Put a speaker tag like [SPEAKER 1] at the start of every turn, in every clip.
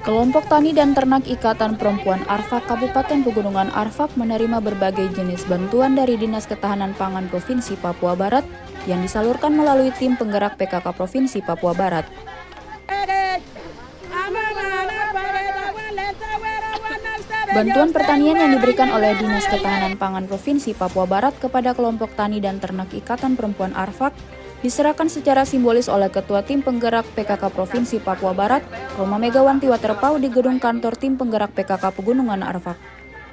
[SPEAKER 1] Kelompok Tani dan Ternak Ikatan Perempuan Arfak Kabupaten Pegunungan Arfak menerima berbagai jenis bantuan dari Dinas Ketahanan Pangan Provinsi Papua Barat yang disalurkan melalui tim penggerak PKK Provinsi Papua Barat. Bantuan pertanian yang diberikan oleh Dinas Ketahanan Pangan Provinsi Papua Barat kepada kelompok Tani dan Ternak Ikatan Perempuan Arfak diserahkan secara simbolis oleh Ketua Tim Penggerak PKK Provinsi Papua Barat, Roma Megawanti Waterpau di gedung kantor Tim Penggerak PKK Pegunungan Arfak.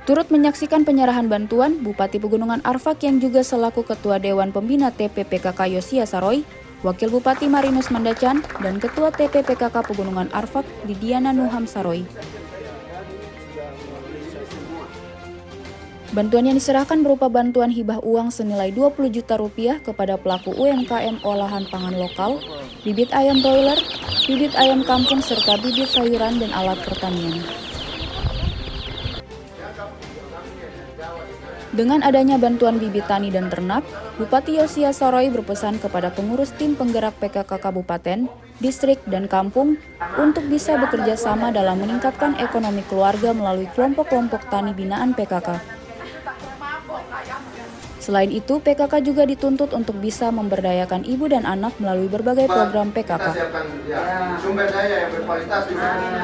[SPEAKER 1] Turut menyaksikan penyerahan bantuan, Bupati Pegunungan Arfak yang juga selaku Ketua Dewan Pembina TP PKK Yosia Saroy, Wakil Bupati Marinus Mandacan, dan Ketua TP PKK Pegunungan Arfak Didiana Nuham Saroy. Bantuan yang diserahkan berupa bantuan hibah uang senilai 20 juta rupiah kepada pelaku UMKM olahan pangan lokal, bibit ayam broiler, bibit ayam kampung serta bibit sayuran dan alat pertanian. Dengan adanya bantuan bibit tani dan ternak, Bupati Yosia Saroy berpesan kepada pengurus tim penggerak PKK Kabupaten, Distrik, dan Kampung untuk bisa bekerja sama dalam meningkatkan ekonomi keluarga melalui kelompok-kelompok tani binaan PKK. Selain itu, PKK juga dituntut untuk bisa memberdayakan ibu dan anak melalui berbagai program PKK.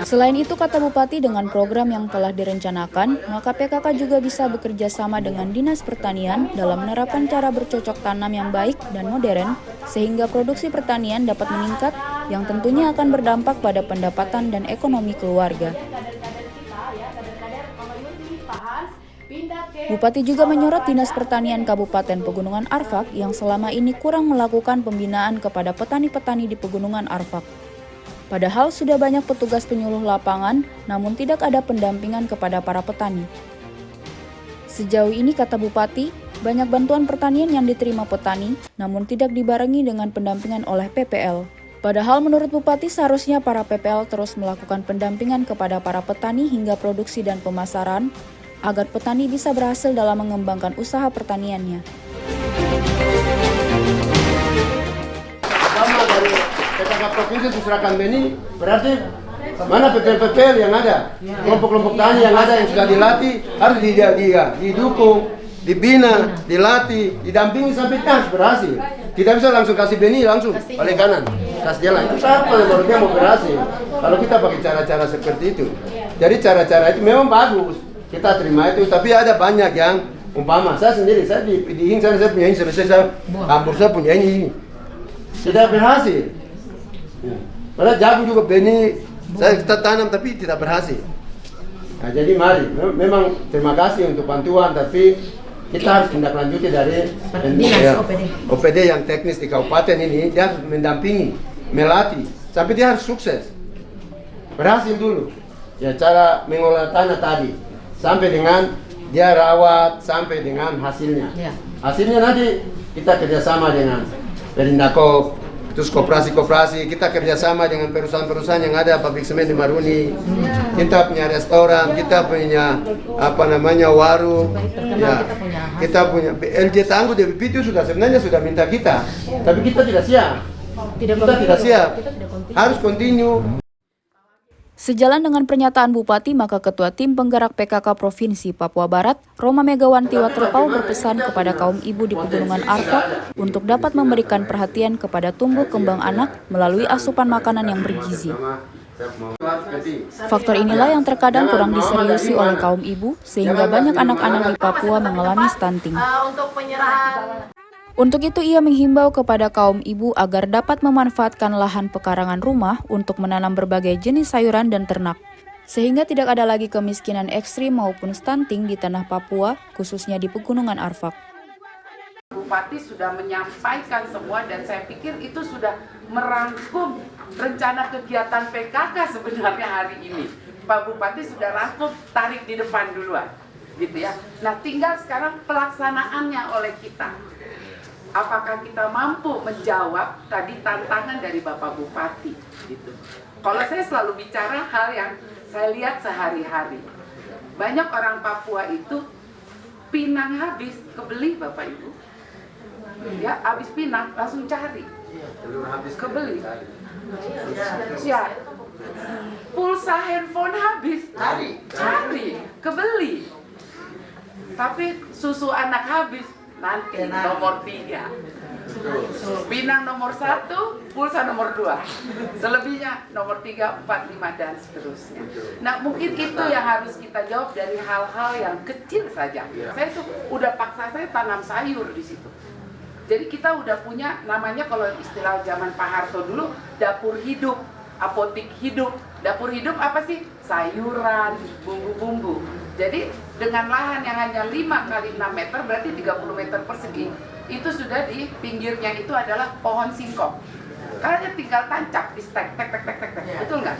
[SPEAKER 1] Selain itu, kata Bupati, dengan program yang telah direncanakan, maka PKK juga bisa bekerja sama dengan Dinas Pertanian dalam menerapkan cara bercocok tanam yang baik dan modern, sehingga produksi pertanian dapat meningkat, yang tentunya akan berdampak pada pendapatan dan ekonomi keluarga. Bupati juga menyorot Dinas Pertanian Kabupaten Pegunungan Arfak yang selama ini kurang melakukan pembinaan kepada petani-petani di Pegunungan Arfak. Padahal sudah banyak petugas penyuluh lapangan, namun tidak ada pendampingan kepada para petani. Sejauh ini, kata Bupati, banyak bantuan pertanian yang diterima petani, namun tidak dibarengi dengan pendampingan oleh PPL. Padahal menurut Bupati seharusnya para PPL terus melakukan pendampingan kepada para petani hingga produksi dan pemasaran, agar petani bisa berhasil dalam mengembangkan usaha pertaniannya.
[SPEAKER 2] Sama dari PKK Provinsi diserahkan Beni, berarti mana PPL yang ada? Kelompok-kelompok tani yang ada yang sudah dilatih harus didukung, dibina, dilatih, didampingi sampai harus berhasil. Tidak bisa langsung kasih Beni langsung balik kanan, kasih jalan. Itu siapa kalau dia mau berhasil? Kalau kita pakai cara-cara seperti itu. Jadi cara-cara itu memang bagus. Kita terima itu, tapi ada banyak yang umpama saya sendiri, saya di sana saya punya ini, saya kampung saya punya ini tidak berhasil. Padahal jagung juga Beni saya kita tanam tapi tidak berhasil. Nah, jadi mari, memang terima kasih untuk bantuan, tapi kita harus tindak lanjuti dari OPD yang teknis di kabupaten ini, dia harus mendampingi, melatih, sampai dia harus sukses, berhasil dulu. Ya cara mengolah tanah tadi. Sampai dengan dia rawat, sampai dengan hasilnya. Hasilnya nanti kita kerjasama dengan Perindakop, terus koperasi-koperasi, kita kerjasama dengan perusahaan-perusahaan yang ada, pabrik semen di Maruni, kita punya restoran, kita punya warung, ya, kita punya LJ Tangguh DPP itu sebenarnya sudah minta kita, tapi kita tidak siap. Kita tidak siap, harus continue.
[SPEAKER 1] Sejalan dengan pernyataan Bupati, maka Ketua Tim Penggerak PKK Provinsi Papua Barat, Roma Megawanti Waterpau berpesan kepada kaum ibu di Pegunungan Arfak untuk dapat memberikan perhatian kepada tumbuh kembang anak melalui asupan makanan yang bergizi. Faktor inilah yang terkadang kurang diseriusi oleh kaum ibu, sehingga banyak anak-anak di Papua mengalami stunting. Untuk itu ia menghimbau kepada kaum ibu agar dapat memanfaatkan lahan pekarangan rumah untuk menanam berbagai jenis sayuran dan ternak, sehingga tidak ada lagi kemiskinan ekstrim maupun stunting di tanah Papua, khususnya di Pegunungan Arfak.
[SPEAKER 3] Bupati sudah menyampaikan semua dan saya pikir itu sudah merangkum rencana kegiatan PKK sebenarnya hari ini. Pak Bupati sudah rangkum, tarik di depan duluan, gitu ya. Nah, tinggal sekarang pelaksanaannya oleh kita. Apakah kita mampu menjawab tadi tantangan dari Bapak Bupati, gitu. Kalau saya selalu bicara hal yang saya lihat sehari-hari. Banyak orang Papua itu pinang habis, kebeli Bapak Ibu. Ya, habis pinang langsung cari. Kebeli. Ya. Pulsa handphone habis, cari, kebeli. Tapi susu anak habis, nanti nomor 3. Pinang nomor 1, pulsa nomor 2. Selebihnya nomor 3, 4, 5 dan seterusnya. Nah, mungkin itu yang harus kita jawab dari hal-hal yang kecil saja. Saya tuh udah paksa saya tanam sayur di situ. Jadi kita udah punya namanya kalau istilah zaman Pak Harto dulu dapur hidup, apotik hidup. Dapur hidup apa sih? Sayuran, bumbu-bumbu. Jadi dengan lahan yang hanya 5 kali 6 meter berarti 30 meter persegi. Itu sudah di pinggirnya itu adalah pohon singkong. Kalian tinggal tancap di stek, tek, tek, tek, tek, tek. Betul nggak?